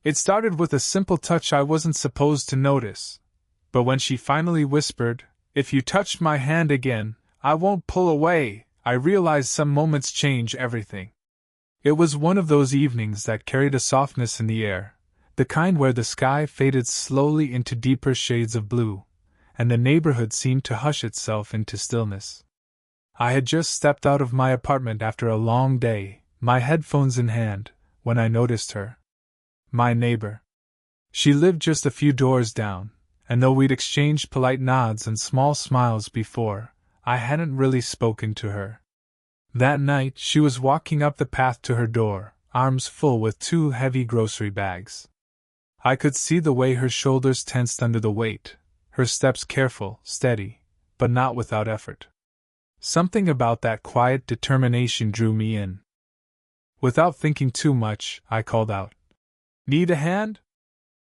It started with a simple touch I wasn't supposed to notice, but when she finally whispered, "If you touch my hand again, I won't pull away," I realized some moments change everything. It was one of those evenings that carried a softness in the air, the kind where the sky faded slowly into deeper shades of blue, and the neighborhood seemed to hush itself into stillness. I had just stepped out of my apartment after a long day, my headphones in hand, when I noticed her. My neighbor. She lived just a few doors down, and though we'd exchanged polite nods and small smiles before, I hadn't really spoken to her. That night she was walking up the path to her door, arms full with 2 heavy grocery bags. I could see the way her shoulders tensed under the weight, her steps careful, steady, but not without effort. Something about that quiet determination drew me in. Without thinking too much, I called out, "Need a hand?"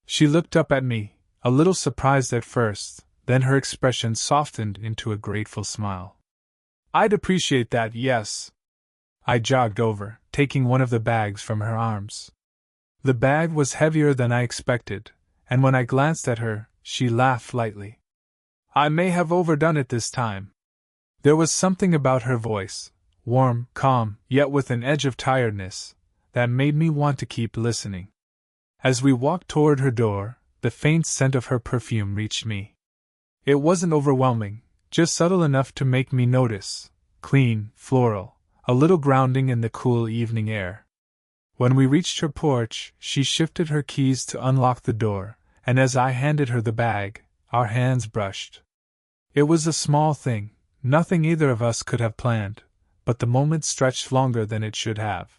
She looked up at me, a little surprised at first, then her expression softened into a grateful smile. "I'd appreciate that, yes." I jogged over, taking one of the bags from her arms. The bag was heavier than I expected, and when I glanced at her, she laughed lightly. "I may have overdone it this time." There was something about her voice, warm, calm, yet with an edge of tiredness, that made me want to keep listening. As we walked toward her door, the faint scent of her perfume reached me. It wasn't overwhelming, just subtle enough to make me notice, clean, floral, a little grounding in the cool evening air. When we reached her porch, she shifted her keys to unlock the door, and as I handed her the bag, our hands brushed. It was a small thing, nothing either of us could have planned, but the moment stretched longer than it should have.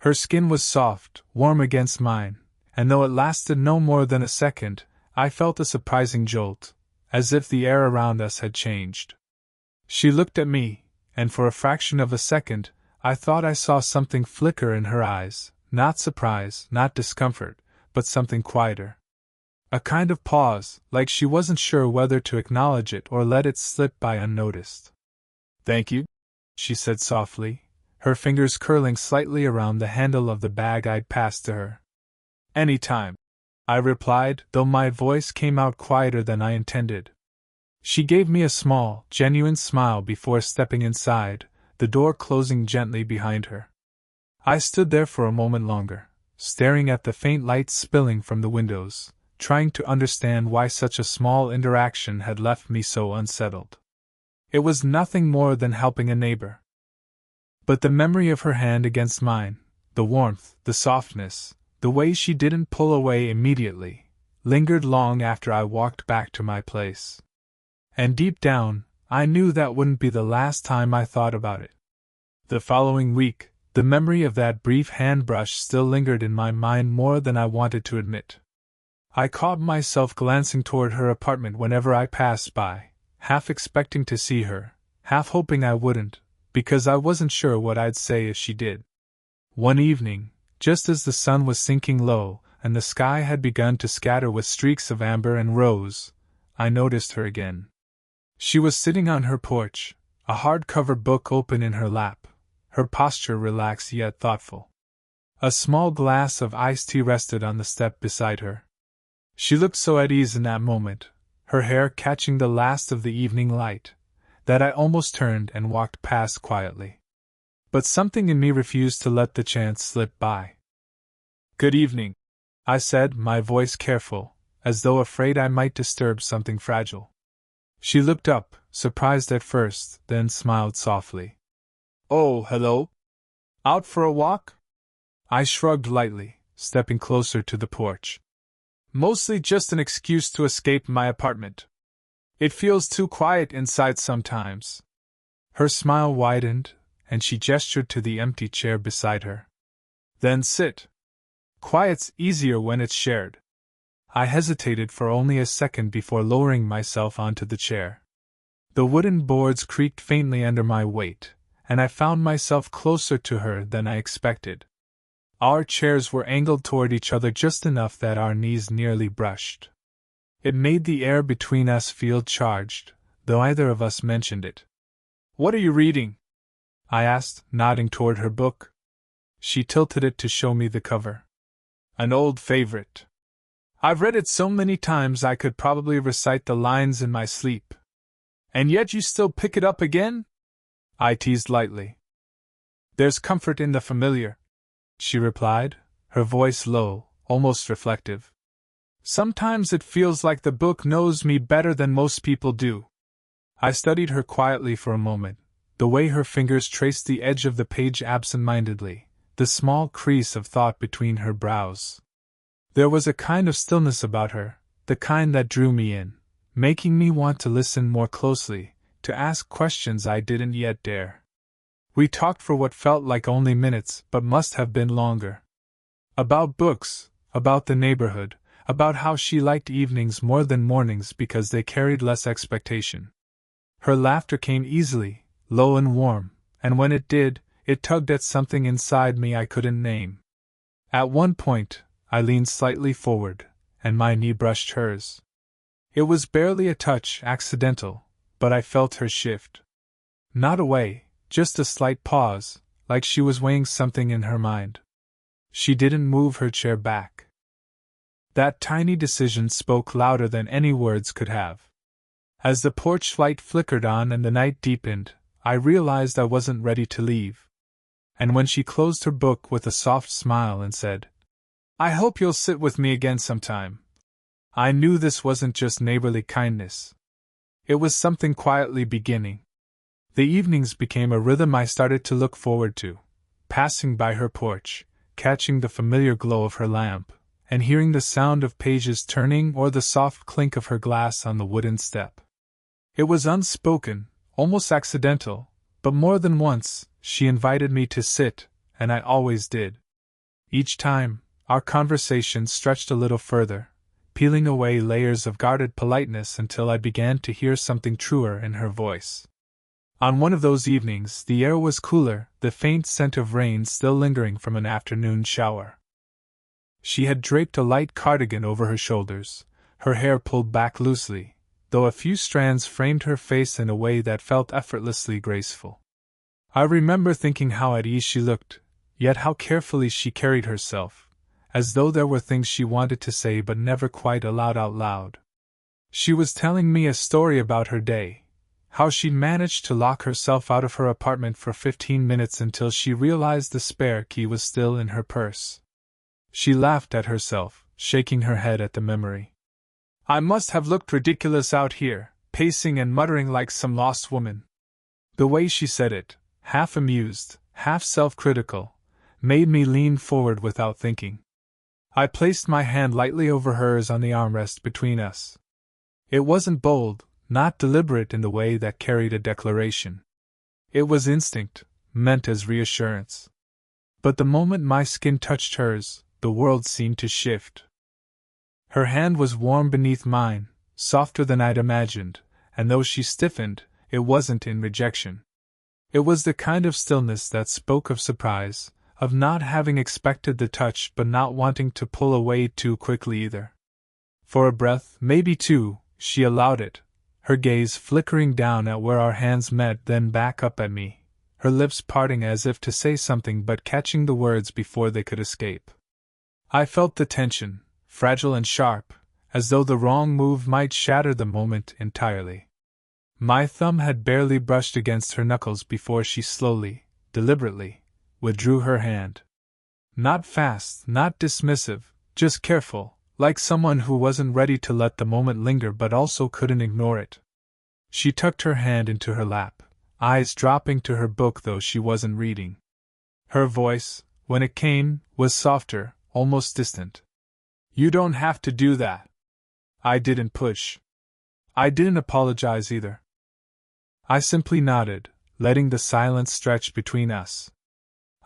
Her skin was soft, warm against mine, and though it lasted no more than a second, I felt a surprising jolt, as if the air around us had changed. She looked at me, and for a fraction of a second, I thought I saw something flicker in her eyes, not surprise, not discomfort, but something quieter. A kind of pause, like she wasn't sure whether to acknowledge it or let it slip by unnoticed. "Thank you," she said softly, her fingers curling slightly around the handle of the bag I'd passed to her. "Any time," I replied, though my voice came out quieter than I intended. She gave me a small, genuine smile before stepping inside, the door closing gently behind her. I stood there for a moment longer, staring at the faint light spilling from the windows, trying to understand why such a small interaction had left me so unsettled. It was nothing more than helping a neighbor. But the memory of her hand against mine, the warmth, the softness, the way she didn't pull away immediately, lingered long after I walked back to my place. And deep down, I knew that wouldn't be the last time I thought about it. The following week, the memory of that brief hand brush still lingered in my mind more than I wanted to admit. I caught myself glancing toward her apartment whenever I passed by, half expecting to see her, half hoping I wouldn't, because I wasn't sure what I'd say if she did. One evening, just as the sun was sinking low and the sky had begun to scatter with streaks of amber and rose, I noticed her again. She was sitting on her porch, a hardcover book open in her lap, her posture relaxed yet thoughtful. A small glass of iced tea rested on the step beside her. She looked so at ease in that moment, her hair catching the last of the evening light, that I almost turned and walked past quietly. But something in me refused to let the chance slip by. "Good evening," I said, my voice careful, as though afraid I might disturb something fragile. She looked up, surprised at first, then smiled softly. "Oh, hello. Out for a walk?" I shrugged lightly, stepping closer to the porch. "Mostly just an excuse to escape my apartment. It feels too quiet inside sometimes." Her smile widened, and she gestured to the empty chair beside her. "Then sit. Quiet's easier when it's shared." I hesitated for only a second before lowering myself onto the chair. The wooden boards creaked faintly under my weight, and I found myself closer to her than I expected. Our chairs were angled toward each other just enough that our knees nearly brushed. It made the air between us feel charged, though either of us mentioned it. "What are you reading?" I asked, nodding toward her book. She tilted it to show me the cover. An old favorite. I've read it so many times I could probably recite the lines in my sleep. And yet you still pick it up again? I teased lightly. There's comfort in the familiar, she replied, her voice low, almost reflective. Sometimes it feels like the book knows me better than most people do. I studied her quietly for a moment, the way her fingers traced the edge of the page absent-mindedly, the small crease of thought between her brows. There was a kind of stillness about her, the kind that drew me in, making me want to listen more closely, to ask questions I didn't yet dare. We talked for what felt like only minutes, but must have been longer. About books, about the neighborhood, about how she liked evenings more than mornings because they carried less expectation. Her laughter came easily, low and warm, and when it did, it tugged at something inside me I couldn't name. At one point, I leaned slightly forward, and my knee brushed hers. It was barely a touch, accidental, but I felt her shift. Not away, just a slight pause, like she was weighing something in her mind. She didn't move her chair back. That tiny decision spoke louder than any words could have. As the porch light flickered on and the night deepened, I realized I wasn't ready to leave. And when she closed her book with a soft smile and said, "I hope you'll sit with me again sometime," I knew this wasn't just neighborly kindness. It was something quietly beginning. The evenings became a rhythm I started to look forward to, passing by her porch, catching the familiar glow of her lamp, and hearing the sound of pages turning or the soft clink of her glass on the wooden step. It was unspoken, almost accidental, but more than once, she invited me to sit, and I always did. Each time, our conversation stretched a little further, peeling away layers of guarded politeness until I began to hear something truer in her voice. On one of those evenings, the air was cooler, the faint scent of rain still lingering from an afternoon shower. She had draped a light cardigan over her shoulders, her hair pulled back loosely, though a few strands framed her face in a way that felt effortlessly graceful. I remember thinking how at ease she looked, yet how carefully she carried herself, as though there were things she wanted to say but never quite allowed out loud. She was telling me a story about her day, how she'd managed to lock herself out of her apartment for 15 minutes until she realized the spare key was still in her purse. She laughed at herself, shaking her head at the memory. I must have looked ridiculous out here, pacing and muttering like some lost woman. The way she said it, half amused, half self-critical, made me lean forward without thinking. I placed my hand lightly over hers on the armrest between us. It wasn't bold, not deliberate in the way that carried a declaration. It was instinct, meant as reassurance. But the moment my skin touched hers, the world seemed to shift. Her hand was warm beneath mine, softer than I'd imagined, and though she stiffened, it wasn't in rejection. It was the kind of stillness that spoke of surprise, of not having expected the touch but not wanting to pull away too quickly either. For a breath, maybe two, she allowed it, her gaze flickering down at where our hands met, then back up at me, her lips parting as if to say something but catching the words before they could escape. I felt the tension, fragile and sharp, as though the wrong move might shatter the moment entirely. My thumb had barely brushed against her knuckles before she slowly, deliberately, withdrew her hand. Not fast, not dismissive, just careful, like someone who wasn't ready to let the moment linger but also couldn't ignore it. She tucked her hand into her lap, eyes dropping to her book though she wasn't reading. Her voice, when it came, was softer, almost distant. You don't have to do that. I didn't push. I didn't apologize either. I simply nodded, letting the silence stretch between us.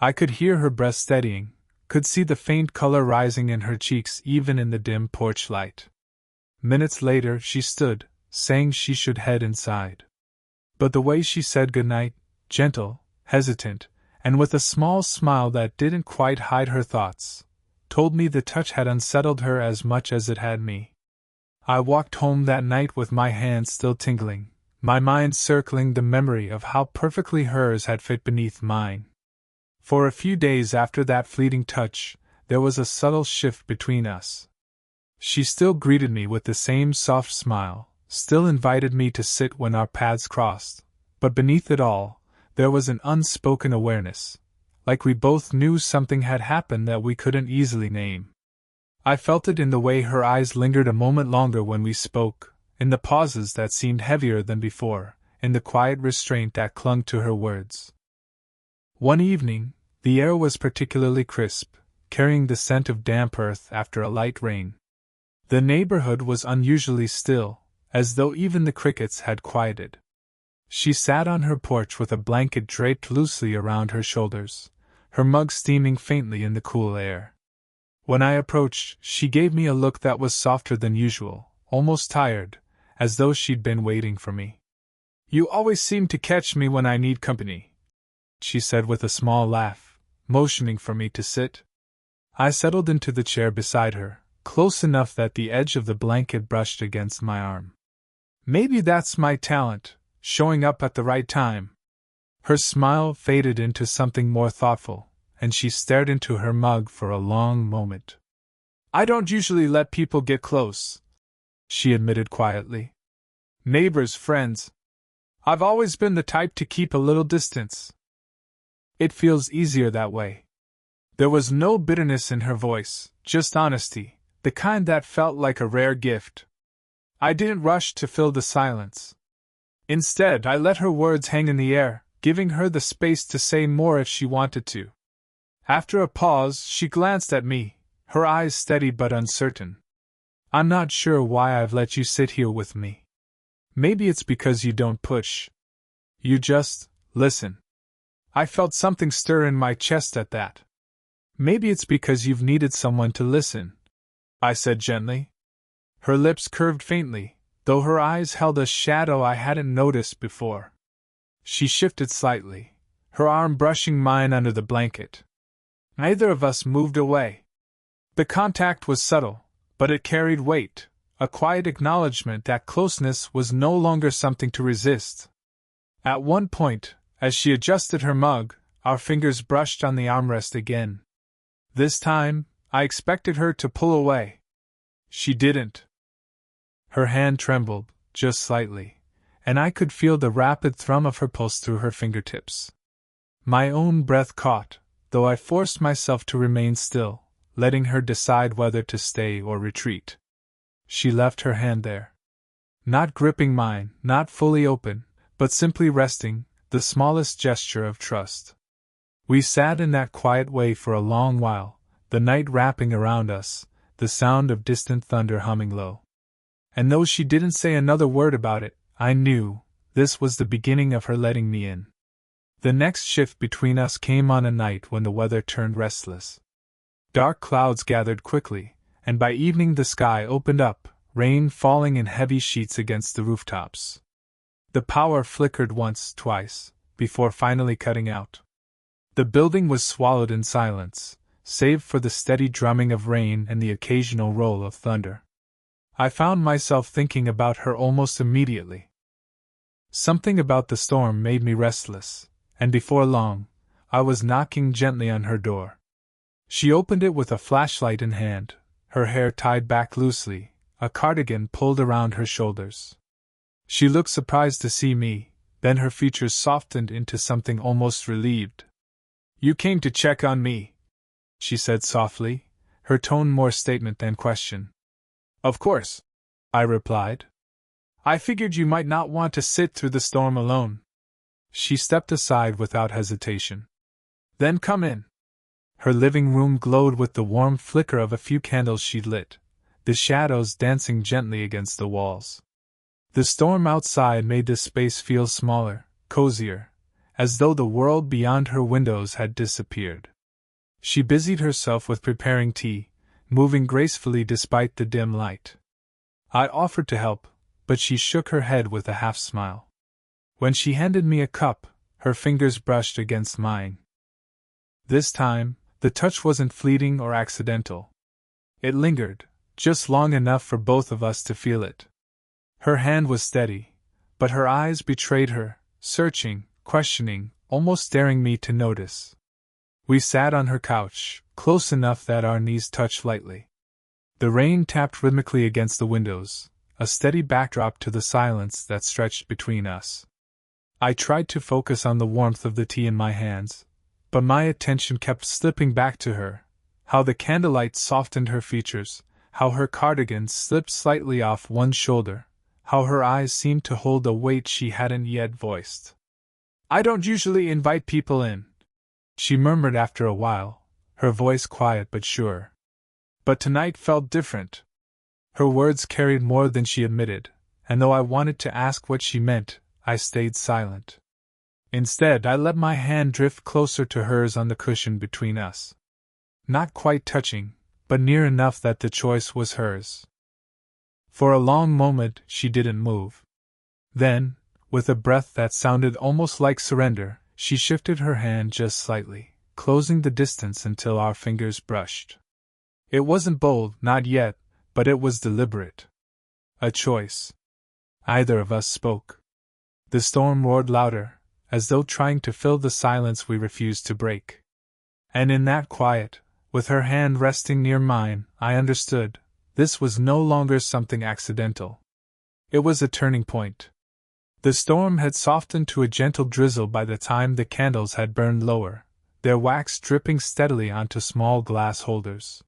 I could hear her breath steadying, could see the faint color rising in her cheeks even in the dim porch light. Minutes later she stood, saying she should head inside. But the way she said goodnight, gentle, hesitant, and with a small smile that didn't quite hide her thoughts, told me the touch had unsettled her as much as it had me. I walked home that night with my hands still tingling, my mind circling the memory of how perfectly hers had fit beneath mine. For a few days after that fleeting touch, there was a subtle shift between us. She still greeted me with the same soft smile, still invited me to sit when our paths crossed, but beneath it all, there was an unspoken awareness, like we both knew something had happened that we couldn't easily name. I felt it in the way her eyes lingered a moment longer when we spoke, in the pauses that seemed heavier than before, in the quiet restraint that clung to her words. One evening, the air was particularly crisp, carrying the scent of damp earth after a light rain. The neighborhood was unusually still, as though even the crickets had quieted. She sat on her porch with a blanket draped loosely around her shoulders, her mug steaming faintly in the cool air. When I approached, she gave me a look that was softer than usual, almost tired, as though she'd been waiting for me. "You always seem to catch me when I need company," she said with a small laugh, motioning for me to sit. I settled into the chair beside her, close enough that the edge of the blanket brushed against my arm. "Maybe that's my talent, showing up at the right time." Her smile faded into something more thoughtful, and she stared into her mug for a long moment. "I don't usually let people get close," she admitted quietly. "Neighbors, friends. I've always been the type to keep a little distance. It feels easier that way." There was no bitterness in her voice, just honesty, the kind that felt like a rare gift. I didn't rush to fill the silence. Instead, I let her words hang in the air, giving her the space to say more if she wanted to. After a pause, she glanced at me, her eyes steady but uncertain. "I'm not sure why I've let you sit here with me. Maybe it's because you don't push. You just listen." I felt something stir in my chest at that. "Maybe it's because you've needed someone to listen," I said gently. Her lips curved faintly, though her eyes held a shadow I hadn't noticed before. She shifted slightly, her arm brushing mine under the blanket. Neither of us moved away. The contact was subtle, but it carried weight, a quiet acknowledgement that closeness was no longer something to resist. At one point, as she adjusted her mug, our fingers brushed on the armrest again. This time, I expected her to pull away. She didn't. Her hand trembled, just slightly, and I could feel the rapid thrum of her pulse through her fingertips. My own breath caught, though I forced myself to remain still, letting her decide whether to stay or retreat. She left her hand there. Not gripping mine, not fully open, but simply resting, the smallest gesture of trust. We sat in that quiet way for a long while, the night wrapping around us, the sound of distant thunder humming low. And though she didn't say another word about it, I knew this was the beginning of her letting me in. The next shift between us came on a night when the weather turned restless. Dark clouds gathered quickly, and by evening the sky opened up, rain falling in heavy sheets against the rooftops. The power flickered once, twice, before finally cutting out. The building was swallowed in silence, save for the steady drumming of rain and the occasional roll of thunder. I found myself thinking about her almost immediately. Something about the storm made me restless, and before long, I was knocking gently on her door. She opened it with a flashlight in hand, her hair tied back loosely, a cardigan pulled around her shoulders. She looked surprised to see me, then her features softened into something almost relieved. "You came to check on me," she said softly, her tone more statement than question. "Of course," I replied. "I figured you might not want to sit through the storm alone." She stepped aside without hesitation. "Then come in." Her living room glowed with the warm flicker of a few candles she'd lit, the shadows dancing gently against the walls. The storm outside made the space feel smaller, cozier, as though the world beyond her windows had disappeared. She busied herself with preparing tea, moving gracefully despite the dim light. I offered to help, but she shook her head with a half-smile. When she handed me a cup, her fingers brushed against mine. This time, the touch wasn't fleeting or accidental. It lingered, just long enough for both of us to feel it. Her hand was steady, but her eyes betrayed her, searching, questioning, almost daring me to notice. We sat on her couch, close enough that our knees touched lightly. The rain tapped rhythmically against the windows, a steady backdrop to the silence that stretched between us. I tried to focus on the warmth of the tea in my hands, but my attention kept slipping back to her, how the candlelight softened her features, how her cardigan slipped slightly off one shoulder, how her eyes seemed to hold a weight she hadn't yet voiced. "I don't usually invite people in," she murmured after a while, her voice quiet but sure. But tonight felt different. Her words carried more than she admitted, and though I wanted to ask what she meant, I stayed silent. Instead, I let my hand drift closer to hers on the cushion between us. Not quite touching, but near enough that the choice was hers. For a long moment, she didn't move. Then, with a breath that sounded almost like surrender, she shifted her hand just slightly, closing the distance until our fingers brushed. It wasn't bold, not yet, but it was deliberate. A choice. Neither of us spoke. The storm roared louder, as though trying to fill the silence we refused to break. And in that quiet, with her hand resting near mine, I understood, this was no longer something accidental. It was a turning point. The storm had softened to a gentle drizzle by the time the candles had burned lower, their wax dripping steadily onto small glass holders.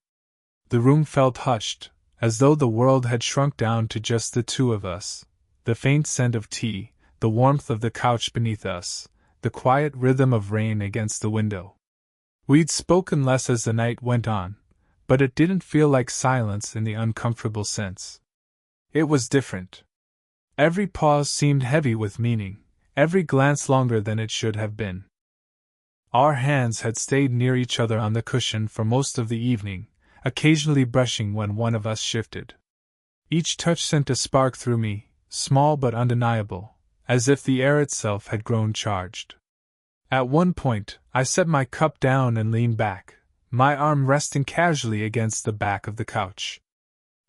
The room felt hushed, as though the world had shrunk down to just the two of us. The faint scent of tea, the warmth of the couch beneath us, the quiet rhythm of rain against the window. We'd spoken less as the night went on, but it didn't feel like silence in the uncomfortable sense. It was different. Every pause seemed heavy with meaning, every glance longer than it should have been. Our hands had stayed near each other on the cushion for most of the evening, occasionally brushing when one of us shifted. Each touch sent a spark through me, small but undeniable, as if the air itself had grown charged. At one point, I set my cup down and leaned back, my arm resting casually against the back of the couch.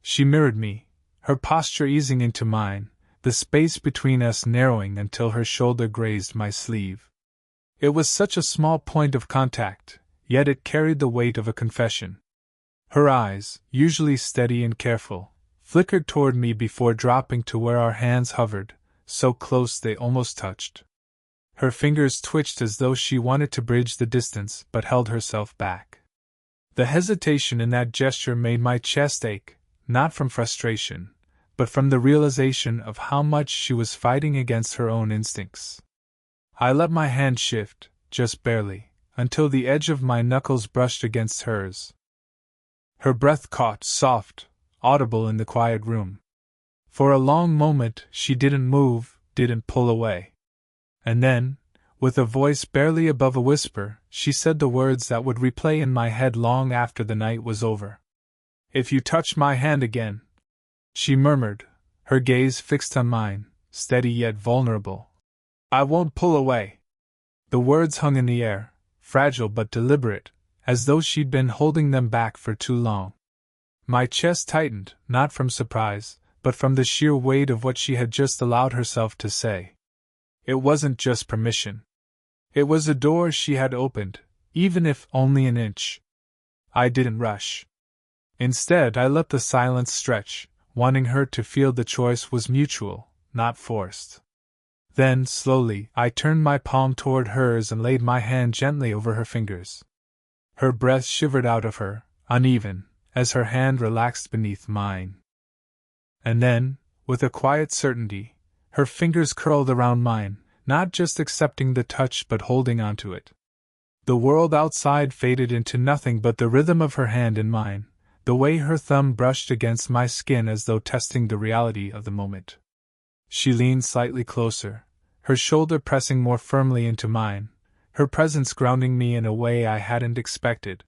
She mirrored me, her posture easing into mine, the space between us narrowing until her shoulder grazed my sleeve. It was such a small point of contact, yet it carried the weight of a confession. Her eyes, usually steady and careful, flickered toward me before dropping to where our hands hovered, so close they almost touched. Her fingers twitched as though she wanted to bridge the distance but held herself back. The hesitation in that gesture made my chest ache, not from frustration, but from the realization of how much she was fighting against her own instincts. I let my hand shift, just barely, until the edge of my knuckles brushed against hers. Her breath caught, soft, audible in the quiet room. For a long moment she didn't move, didn't pull away. And then, with a voice barely above a whisper, she said the words that would replay in my head long after the night was over. "If you touch my hand again," she murmured, her gaze fixed on mine, steady yet vulnerable, "I won't pull away." The words hung in the air, fragile but deliberate, as though she'd been holding them back for too long. My chest tightened, not from surprise, but from the sheer weight of what she had just allowed herself to say. It wasn't just permission. It was a door she had opened, even if only an inch. I didn't rush. Instead, I let the silence stretch, wanting her to feel the choice was mutual, not forced. Then, slowly, I turned my palm toward hers and laid my hand gently over her fingers. Her breath shivered out of her, uneven, as her hand relaxed beneath mine. And then, with a quiet certainty, her fingers curled around mine, not just accepting the touch but holding onto it. The world outside faded into nothing but the rhythm of her hand in mine, the way her thumb brushed against my skin as though testing the reality of the moment. She leaned slightly closer, her shoulder pressing more firmly into mine, her presence grounding me in a way I hadn't expected.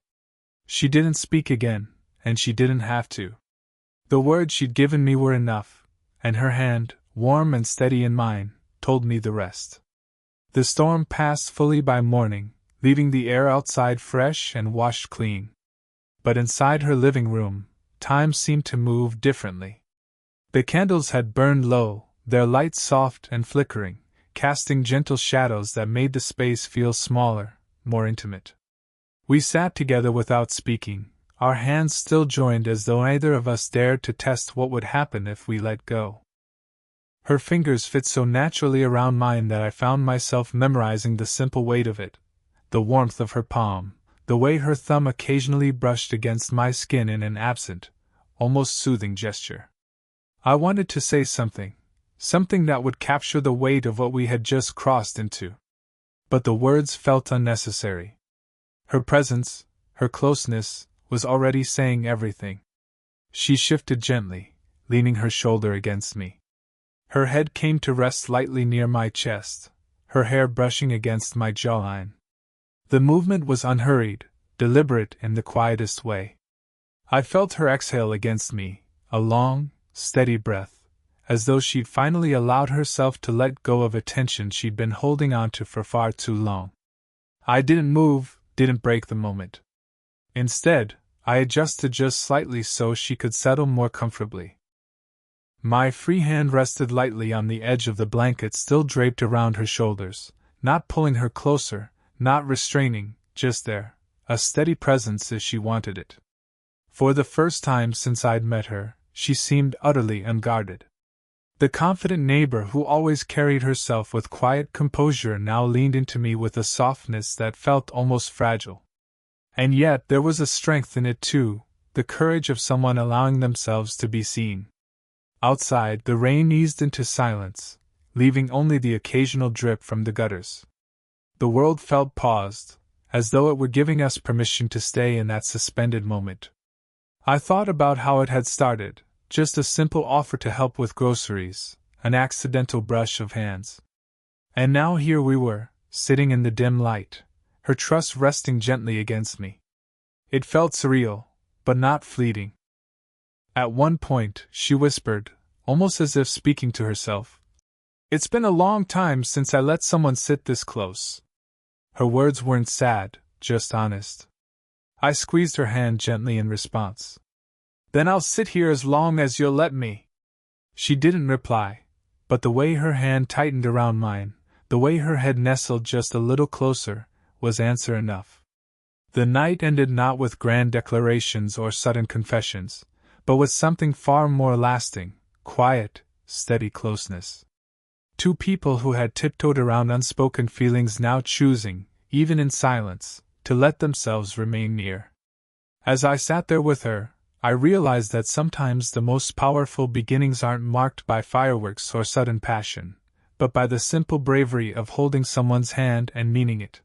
She didn't speak again, and she didn't have to. The words she'd given me were enough, and her hand, warm and steady in mine, told me the rest. The storm passed fully by morning, leaving the air outside fresh and washed clean. But inside her living room, time seemed to move differently. The candles had burned low, their light soft and flickering, casting gentle shadows that made the space feel smaller, more intimate. We sat together without speaking, our hands still joined as though neither of us dared to test what would happen if we let go. Her fingers fit so naturally around mine that I found myself memorizing the simple weight of it, the warmth of her palm, the way her thumb occasionally brushed against my skin in an absent, almost soothing gesture. I wanted to say something that would capture the weight of what we had just crossed into. But the words felt unnecessary. Her presence, her closeness, was already saying everything. She shifted gently, leaning her shoulder against me. Her head came to rest lightly near my chest, her hair brushing against my jawline. The movement was unhurried, deliberate in the quietest way. I felt her exhale against me, a long, steady breath, as though she'd finally allowed herself to let go of a tension she'd been holding onto for far too long. I didn't move, didn't break the moment. Instead, I adjusted just slightly so she could settle more comfortably. My free hand rested lightly on the edge of the blanket still draped around her shoulders, not pulling her closer, not restraining, just there, a steady presence as she wanted it. For the first time since I'd met her, she seemed utterly unguarded. The confident neighbor who always carried herself with quiet composure now leaned into me with a softness that felt almost fragile. And yet there was a strength in it too, the courage of someone allowing themselves to be seen. Outside, the rain eased into silence, leaving only the occasional drip from the gutters. The world felt paused, as though it were giving us permission to stay in that suspended moment. I thought about how it had started, just a simple offer to help with groceries, an accidental brush of hands. And now here we were, sitting in the dim light, her trust resting gently against me. It felt surreal, but not fleeting. At one point, she whispered, almost as if speaking to herself, "It's been a long time since I let someone sit this close." Her words weren't sad, just honest. I squeezed her hand gently in response. "Then I'll sit here as long as you'll let me." She didn't reply, but the way her hand tightened around mine, the way her head nestled just a little closer, was answer enough. The night ended not with grand declarations or sudden confessions, but with something far more lasting, quiet, steady closeness. Two people who had tiptoed around unspoken feelings now choosing, even in silence, to let themselves remain near. As I sat there with her, I realized that sometimes the most powerful beginnings aren't marked by fireworks or sudden passion, but by the simple bravery of holding someone's hand and meaning it.